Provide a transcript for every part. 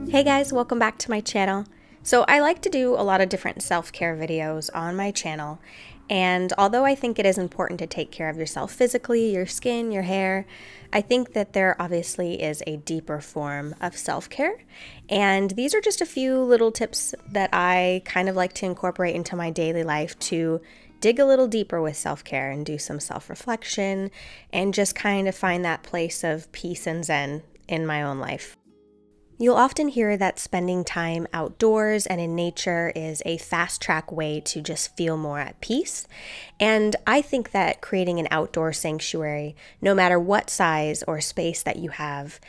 Hey guys, welcome back to my channel. So I like to do a lot of different self-care videos on my channel, and although I think it is important to take care of yourself physically, your skin, your hair, I think that there obviously is a deeper form of self-care, and these are just a few little tips that I kind of like to incorporate into my daily life to dig a little deeper with self-care and do some self-reflection and just kind of find that place of peace and zen in my own life. You'll often hear that spending time outdoors and in nature is a fast-track way to just feel more at peace. And I think that creating an outdoor sanctuary, no matter what size or space that you have,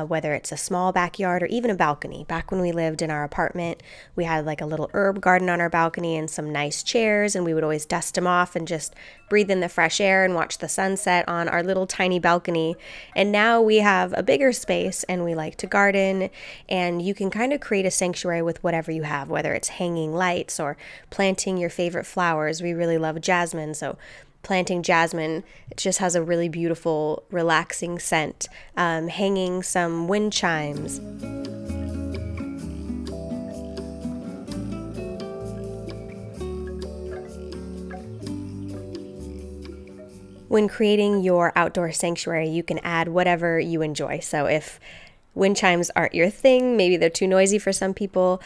whether it's a small backyard or even a balcony. Back when we lived in our apartment, we had like a little herb garden on our balcony and some nice chairs, and we would always dust them off and just breathe in the fresh air and watch the sunset on our little tiny balcony. And now we have a bigger space and we like to garden, and you can kind of create a sanctuary with whatever you have, whether it's hanging lights or planting your favorite flowers. We really love jasmine, so planting jasmine, it just has a really beautiful, relaxing scent. Hanging some wind chimes. When creating your outdoor sanctuary, you can add whatever you enjoy. So if wind chimes aren't your thing, maybe they're too noisy for some people,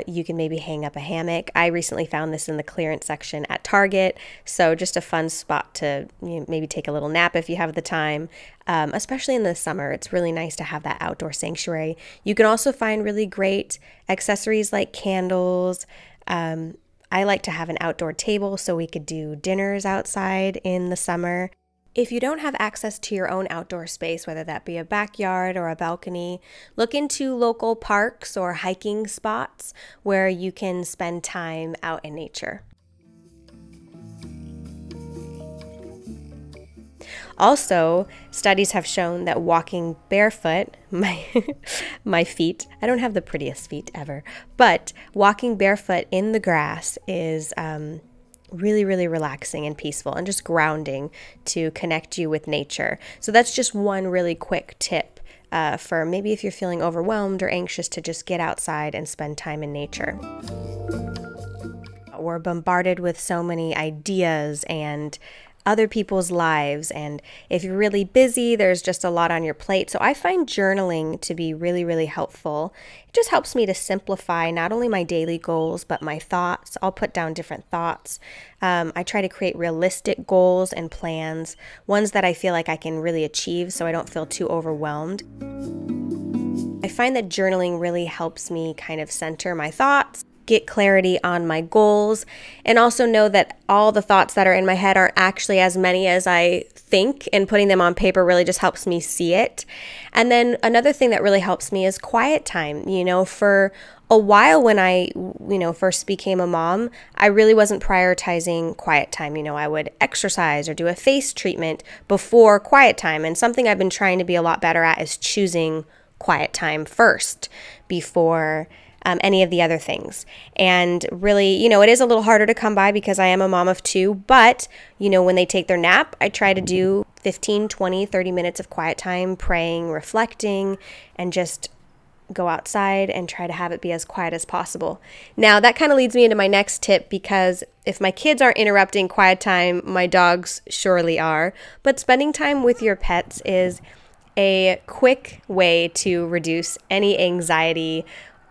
you can maybe hang up a hammock. I recently found this in the clearance section at Target, so just a fun spot to maybe take a little nap if you have the time, especially in the summer. It's really nice to have that outdoor sanctuary. You can also find really great accessories like candles. I like to have an outdoor table so we could do dinners outside in the summer. If you don't have access to your own outdoor space, whether that be a backyard or a balcony, look into local parks or hiking spots where you can spend time out in nature. Also, studies have shown that walking barefoot, my feet, I don't have the prettiest feet ever, but walking barefoot in the grass is really, really relaxing and peaceful and just grounding to connect you with nature. So that's just one really quick tip for maybe if you're feeling overwhelmed or anxious to just get outside and spend time in nature. We're bombarded with so many ideas and other people's lives, and if you're really busy, there's just a lot on your plate. So I find journaling to be really, really helpful. It just helps me to simplify not only my daily goals, but my thoughts. I'll put down different thoughts. I try to create realistic goals and plans, ones that I feel like I can really achieve so I don't feel too overwhelmed. I find that journaling really helps me kind of center my thoughts, get clarity on my goals, and also know that all the thoughts that are in my head aren't actually as many as I think, and putting them on paper really just helps me see it. And then another thing that really helps me is quiet time. For a while when I, first became a mom, I really wasn't prioritizing quiet time. I would exercise or do a face treatment before quiet time, and something I've been trying to be a lot better at is choosing quiet time first before any of the other things. And really, it is a little harder to come by because I am a mom of two, but, when they take their nap, I try to do 15, 20, 30 minutes of quiet time, praying, reflecting, and just go outside and try to have it be as quiet as possible. Now, that kind of leads me into my next tip, because if my kids aren't interrupting quiet time, my dogs surely are. But spending time with your pets is a quick way to reduce any anxiety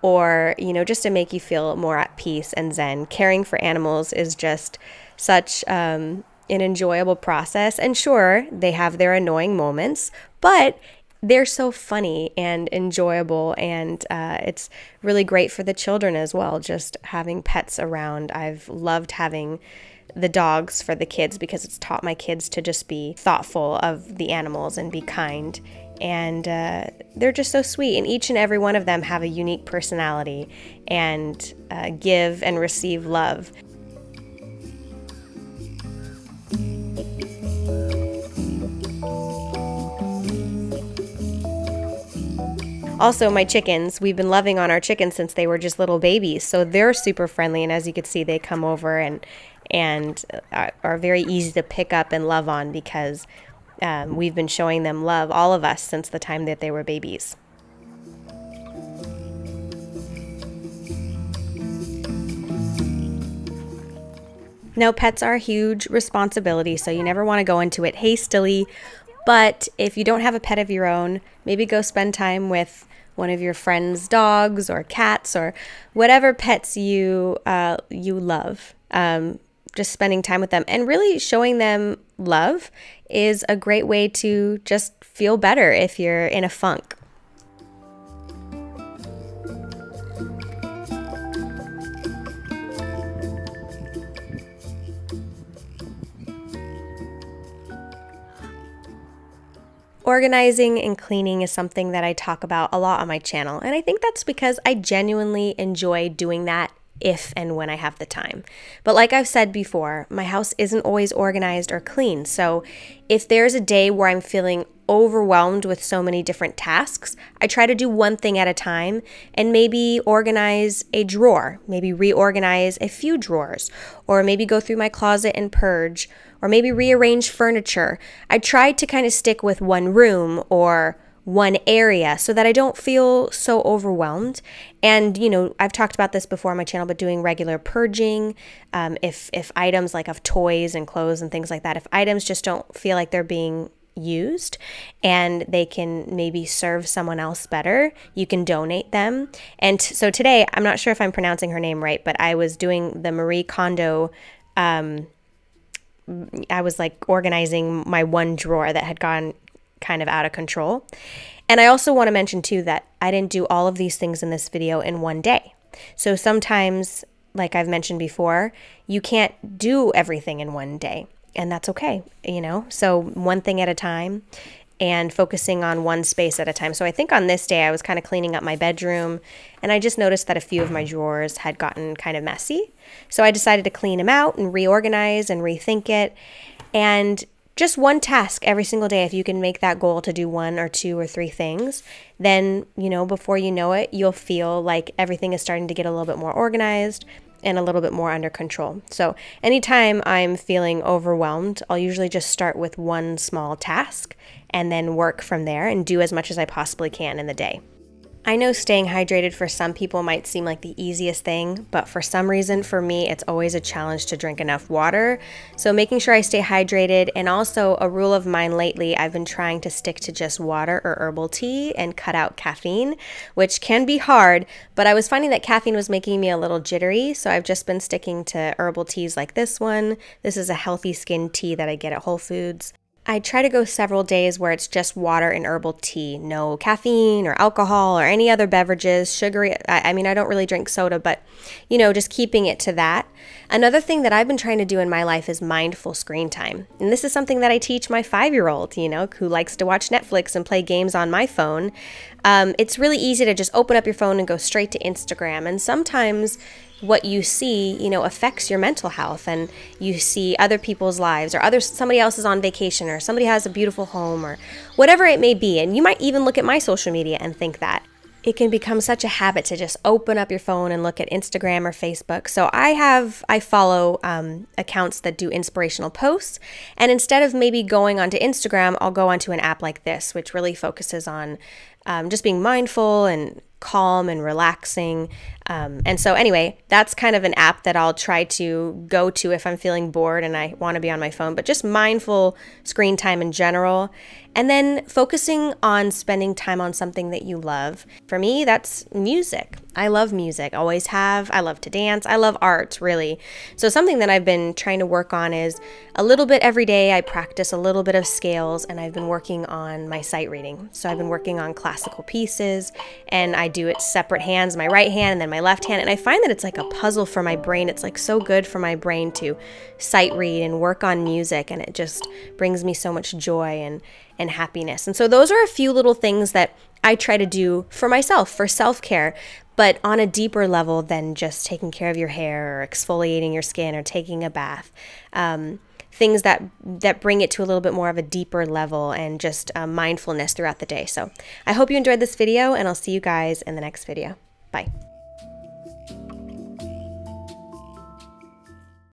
or, just to make you feel more at peace and zen. Caring for animals is just such an enjoyable process. And sure, they have their annoying moments, but they're so funny and enjoyable, and it's really great for the children as well, just having pets around. I've loved having the dogs for the kids because it's taught my kids to just be thoughtful of the animals and be kind. And they're just so sweet, and each and every one of them have a unique personality and give and receive love. Also, my chickens, we've been loving on our chickens since they were just little babies, so they're super friendly, and as you can see, they come over and are very easy to pick up and love on because we've been showing them love, all of us, since the time that they were babies. Now, pets are a huge responsibility, so you never want to go into it hastily. But if you don't have a pet of your own, maybe go spend time with one of your friends' dogs or cats or whatever pets you love. Just spending time with them and really showing them love is a great way to just feel better if you're in a funk. Organizing and cleaning is something that I talk about a lot on my channel, and I think that's because I genuinely enjoy doing that if and when I have the time. But like I've said before, my house isn't always organized or clean, so if there's a day where I'm feeling overwhelmed with so many different tasks, I try to do one thing at a time and maybe organize a drawer, maybe reorganize a few drawers, or maybe go through my closet and purge, or maybe rearrange furniture. I try to kind of stick with one room or one area so that I don't feel so overwhelmed. And, you know, I've talked about this before on my channel, but doing regular purging, if items like of toys and clothes and things like that, if items just don't feel like they're being used and they can maybe serve someone else better, you can donate them. And so today, I'm not sure if I'm pronouncing her name right, but I was doing the Marie Kondo, I was like organizing my one drawer that had gone kind of out of control. And I also want to mention too that I didn't do all of these things in this video in one day. So sometimes, like I've mentioned before, you can't do everything in one day, and that's okay, you know? So one thing at a time and focusing on one space at a time. So I think on this day I was kind of cleaning up my bedroom, and I just noticed that a few of my drawers had gotten kind of messy. So I decided to clean them out and reorganize and rethink it. And just one task every single day, if you can make that goal to do one or two or three things, then, you know, before you know it, you'll feel like everything is starting to get a little bit more organized and a little bit more under control. So anytime I'm feeling overwhelmed, I'll usually just start with one small task and then work from there and do as much as I possibly can in the day. I know staying hydrated for some people might seem like the easiest thing, but for some reason for me, it's always a challenge to drink enough water. So making sure I stay hydrated, and also a rule of mine lately, I've been trying to stick to just water or herbal tea and cut out caffeine, which can be hard, but I was finding that caffeine was making me a little jittery, so I've just been sticking to herbal teas like this one. This is a healthy skin tea that I get at Whole Foods. I try to go several days where it's just water and herbal tea, no caffeine or alcohol or any other beverages, sugary. I mean, I don't really drink soda, but, you know, just keeping it to that. Another thing that I've been trying to do in my life is mindful screen time. And this is something that I teach my 5-year-old, you know, who likes to watch Netflix and play games on my phone. It's really easy to just open up your phone and go straight to Instagram. And sometimes what you see, you know, affects your mental health, and you see other people's lives, or somebody else is on vacation, or somebody has a beautiful home, or whatever it may be. And you might even look at my social media and think that. It can become such a habit to just open up your phone and look at Instagram or Facebook. So I follow accounts that do inspirational posts, and instead of maybe going onto Instagram, I'll go onto an app like this, which really focuses on just being mindful and calm and relaxing. And so anyway, that's kind of an app that I'll try to go to if I'm feeling bored and I want to be on my phone, but just mindful screen time in general. And then focusing on spending time on something that you love. For me, that's music. I love music, always have. I love to dance. I love art, really. So something that I've been trying to work on is a little bit every day. I practice a little bit of scales, and I've been working on my sight reading. So I've been working on classical pieces, and I do it separate hands, my right hand and then my left hand. And I find that it's like a puzzle for my brain. It's like so good for my brain to sight read and work on music, and it just brings me so much joy and happiness. And so those are a few little things that I try to do for myself, for self-care, but on a deeper level than just taking care of your hair or exfoliating your skin or taking a bath. Things that bring it to a little bit more of a deeper level and just mindfulness throughout the day. So I hope you enjoyed this video, and I'll see you guys in the next video. Bye.